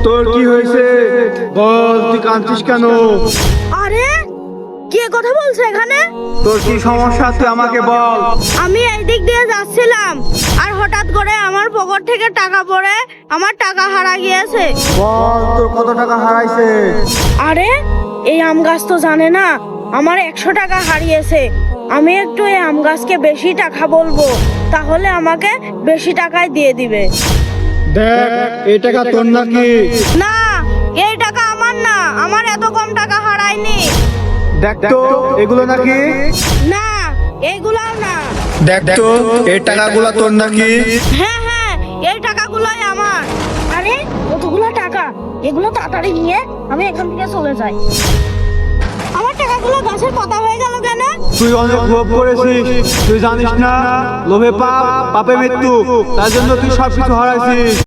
তোর কি হয়েছে বল, তুই কাঁদছিস কেন? আরে কে কথা বলছে এখানে? তোর কি সমস্যা তুই আমাকে বল। আমি এই দিক দিয়ে যাচ্ছিলাম আর হঠাৎ করে আমার পকেট থেকে টাকা পড়ে আমার টাকা হারা গিয়েছে। বল তোর কত টাকা হারাইছে? আরে এই আম গাছ তো জানে না আমার 100 টাকা হারিয়েছে। আমি একটু এই আম গাছকে বেশি টাকা বলবো, তাহলে আমাকে বেশি টাকায় দিয়ে দিবে। দেখ এই টাকা তোর নাকি? না, এই টাকা আমার না, আমার এত কম টাকা হারায়নি। দেখ তো এগুলো নাকি? না, এইগুলাও না। দেখ তো এই টাকাগুলো তোর নাকি? হ্যাঁ হ্যাঁ, এই টাকাগুলোই আমার। আরে কতগুলো টাকা, এগুলো তাড়াতাড়ি নিয়ে আমি এখান থেকে চলে যাই। আমার টাকাগুলো গাছের পাতা হয়ে গেল কেন? তুই অনেক লোভ করেছিস, তুই জানিস না লোভে পাপ, পাপে মৃত্যু, তার জন্য তুই সবকিছু হারাইছিস।